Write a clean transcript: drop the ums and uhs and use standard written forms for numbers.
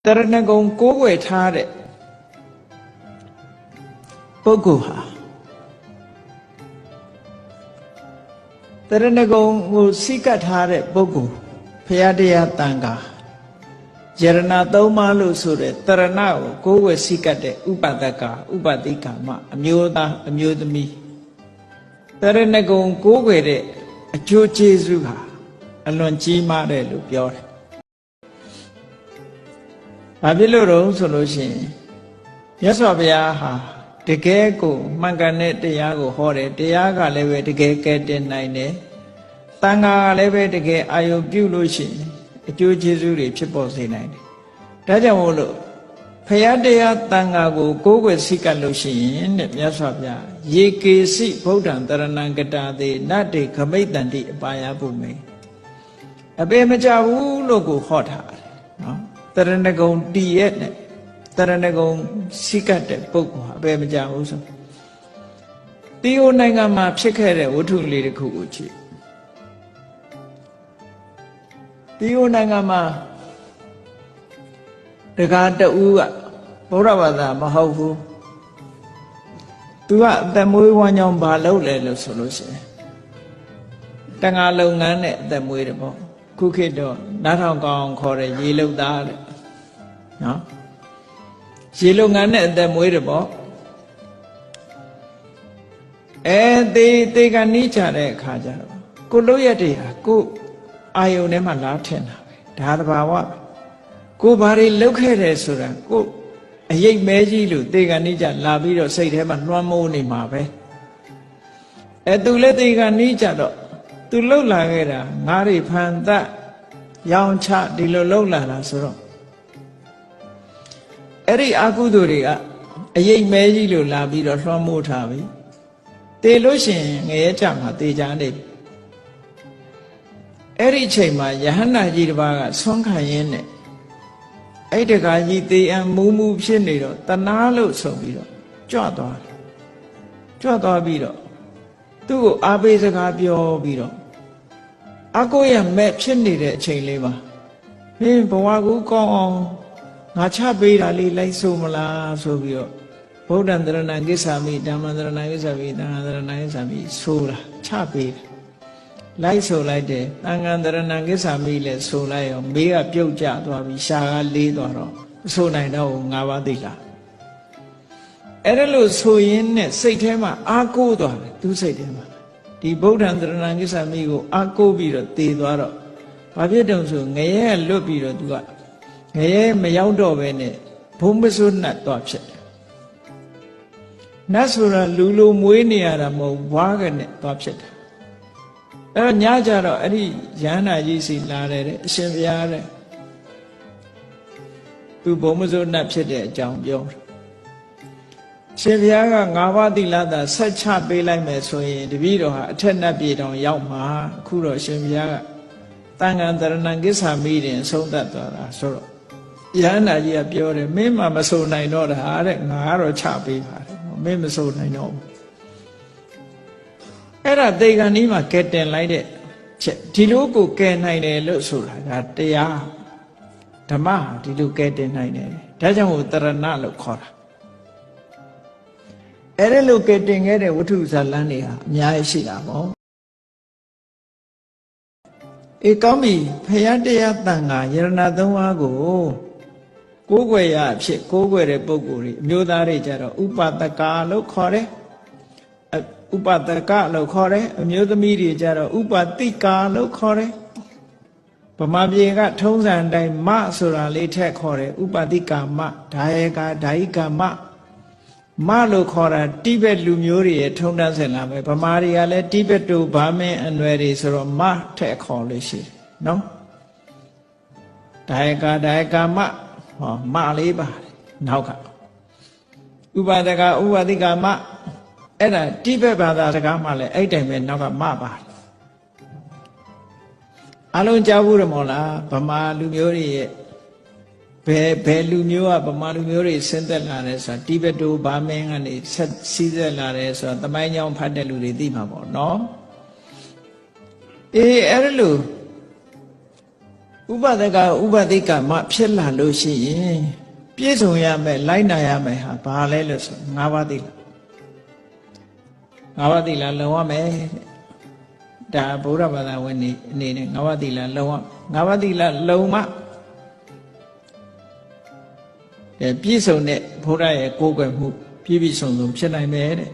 တရဏဂုံကိုးကွယ်ထားတဲ့ပုဂ္ဂိုလ်ဟာတရဏဂုံကိုစိကတ်ထားတဲ့ပုဂ္ဂိုလ်ဘုရားတရားတန်ခါယရဏသုံးပါးလို့ဆိုတဲ့တရဏကိုကိုးကွယ်စိကတ်တဲ့ဥပဒကဥပတိကာမအမျိုးသားအမျိုးသမီးတရဏဂုံကိုးကွယ်တဲ့အကျိုးကျေးဇူးဟာအလွန်ကြီးမားတယ်လို့ပြောတယ်။ဘာဖြစ်လို့တော့ဆိုလို့ရှိရင်မြတ်စွာဘုရားဟာတကယ်ကိုမှန်ကန်တဲ့တရားကိုဟောတယ်တရားကလည်းပဲတကယ်ကဲတင်နိုင်တယ်။တန်ခါကလည်းပဲတကယ်အာယုပြုလို့ရှိရင်အကျိုးကျေးဇူးတွေဖြစ်ပေါ်စေနိုင်တယ်။ဒါကြောင့်မို့လို့ဘုရားတရားတန်ခါကိုကိုးကွယ်စိတ်ကပ်လို့ရှိရင်တဲ့မြတ်စွာဘုရားယေကေစိဗုဒ္ဓံတရဏံကတာတိနတ္တိခမိတ်တန္တိအပါယဘုမေအပေမကြဘူးလို့ကိုဟောထားတယ်နော်တရဏဂုံတည်ရဲ့နဲ့တရဏဂုံစိကတ်တဲ့ပုဂ္ဂိုလ်ဟာအပေမကြဘူးဆိုတီယိုနိုင်ငံမှာဖြစ်ခဲ့တဲ့ဝတ္ထုလေးတစ်ခုကိုကြည့်တီယိုနိုင်ငံမှာတက္ကတူကဗုဒ္ဓဘာသာမဟုတ်ဘူးသူကအသက်မွေးဝမ်းကြောင်းဘာလုပ်လဲလို့ဆိုလို့ရှိရင်တန်ခါလုပ်ငန်းနဲ့အသက်မွေးတယ်ပေါ့ခုခေတ်တော့နားထောင်ကောင်းခေါ်တဲ့ရေလုတ်သားတဲ့နော်ရေလုပ်ငန်းနဲ့အသက်မွေးတယ်ပေါ့သေကနီးကြတဲ့အခါကျတော့ကိုလို့ရတဲ့ဟာကိုအာယုန်ထဲမှာလားထင်တာပဲဒါတဘာဝကိုဘာတွေလုပ်ခဲ့တယ်ဆိုတာကိုအရေးမဲကြီးလို့သေကနီးကြလာပြီးတော့စိတ်ထဲမှာလွှမ်းမိုးနေမှာပဲသူလည်းသေကနီးကြတော့သူလှုပ်လာခဲ့တာငါးတွေဖန်သက်ရောင်ချဒီလိုလှုပ်လာတာဆိုတော့အဲ့ဒီအကုသိုလ်တွေကအရေးမဲကြီးလို့လာပြီးတော့လွှမ်းမိုးထားပြီတေလို့ရှိရင်ငရဲကြမှာတေချာနေပြီအဲ့ဒီအချိန်မှာယဟန္တာကြီးတစ်ပါးကဆွမ်းခံရင်းနဲ့အဲ့တခါကြီးတေအံမူးမူးဖြစ်နေတော့တနာလို့ဆိုပြီးတော့ကြွသွားတယ်ကြွသွားပြီးတော့သူ့ကိုအားပေးစကားပြောပြီးတော့အကိုရမဲ့ဖြစ်နေတဲ့အချိန်လေးမှာမင်းဘဝကူကောင်းအောင်ငါချပေးတာလေးလိုက်ဆိုမလားဆိုပြီးတော့ဗုဒ္ဓံတရဏံကိစ္ဆာမိဓမ္မံတရဏံကိစ္ဆာမိသံဃာတရဏံကိစ္ဆာမိဆိုတာချပေးတယ်လိုက်ဆိုလိုက်တယ်သံဃာတရဏံကိစ္ဆာမိလည်းဆိုလိုက်ရောမေးကပြုတ်ကျသွားပြီးရှာကလေးသွားတော့ဆိုနိုင်တော့၅ပါးသိလားအဲ့ဒါလို့ဆိုရင်းနဲ့စိတ်ထဲမှာအာကိုးသွားတယ်သူစိတ်ထဲမှာဒီဗုဒ္ဓံတရဏံကိစ္ဆာမိကိုအာကိုးပြီးတော့တည်သွားတော့ဘာဖြစ်တုံဆိုငရဲလွတ်ပြီးတော့သူကငရဲမရောက်တော့ပဲနဲ့ဘုံမစွတ်နှတ်သွားဖြစ်တယ်နတ်ဆိုတာလူလိုမွေးနေရတာမဟုတ်ဘွားကနဲ့သွားဖြစ်တယ်အဲ့တော့ညကြတော့အဲ့ဒီရဟန္တာကြီးစီလာတယ်တဲ့အရှင်ဘုရားတဲ့သူဘုံမစွတ်နှတ်ဖြစ်တဲ့အကြောင်းပြောတယ်ရှင်ဘုရားက၅ပါးသီလသာဆက်ချပေးလိုက်မယ်ဆိုရင်တပည့်တော်ဟာအထက်နတ်ပြည်တော်ရောက်မှာအခုတော့ရှင်ဘုရားကသံဃာတရဏံကိစ္ဆာမိတင်ဆုံးသက်သွားတာဆိုတော့ယဟန္တာကြီးကပြောတယ်မင်းမှမဆိုနိုင်တော့တာတဲ့ငါကတော့ချပေးပါတယ်မင်းမဆိုနိုင်တော့ဘူးအဲ့ဒါသေကံကြီးမှာကဲတင်လိုက်တဲ့ချက်ဒီလိုကိုကဲနိုင်တယ်လို့ဆိုတာဒါတရားဓမ္မဟာဒီလိုကဲတင်နိုင်တယ်ဒါကြောင့်မို့တရဏလို့ခေါ်တာအဲ့ဒါလို့ကဲတင်ခဲ့တဲ့ဝတ္ထုဇာလန်းတွေဟာအများကြီးရှိတာပေါ့ကောင်းပြီဖယားတရားတန်ခါယရဏသုံးပါးကိုကိုးကွယ်ရအဖြစ်ကိုးကွယ်တဲ့ပုဂ္ဂိုလ်တွေအမျိုးသားတွေကြတော့ဥပဒကလို့ခေါ်တယ်ဥပဒကလို့ခေါ်တယ်အမျိုးသမီးတွေကြတော့ဥပတိကာလို့ခေါ်တယ်ဗမာပြည်ကထုံးစံတိုင်းမဆိုတာလေးထက်ခေါ်တယ်ဥပတိကာမဒါယေကာဓာယိကာမလို့ခေါ်တာတိဘက်လူမျိုးတွေရဲ့ထုံးတမ်းစဉ်လာပဲဗမာတွေကလည်းတိဘက်တို့ဗာမင်းအနွယ်တွေဆိုတော့မထက်ခေါ်လို့ရှိတယ်နော်ဒါယကာမဟောမလေးပါတယ်နောက်ကဥပဒကဥပတိကမအဲ့ဒါတိဘက်ဘာသာစကားမှလည်းအဲ့တိုင်ပဲနောက်ကမပါတယ်အလုံးကြားဘူးရမောလားဗမာလူမျိုးတွေရဲ့ဘယ်လူမျိုးကဗမာလူမျိုးတွေဆင်းသက်လာတယ်ဆိုတာတိဘက်တို့ဗာမင်းကနေဆက်စီးသက်လာတယ်ဆိုတာသမိုင်းကြောင်းဖတ်တဲ့လူတွေသိမှာပေါ့နော်အဲ့ဒါလို့ဥ ဥပဒကဥပဒိကမဖြစ်လာလို့ရှိရင်ပြည့်စုံရမယ်လိုက်နာရမယ်ဟာဘာလဲလို့ဆို၅ပါးသီလ၅ပါးသီလလုံရမယ်ဒါဗုဒ္ဓဘာသာဝင်အနေနဲ့၅ပါးသီလလုံရ၅ပါးသီလလုံမှပြည့်စုံတဲ့ဘုရားရဲ့ကိုယ်ကွယ်မှုပြည့်စုံဖြစ်နိုင်မယ်တဲ့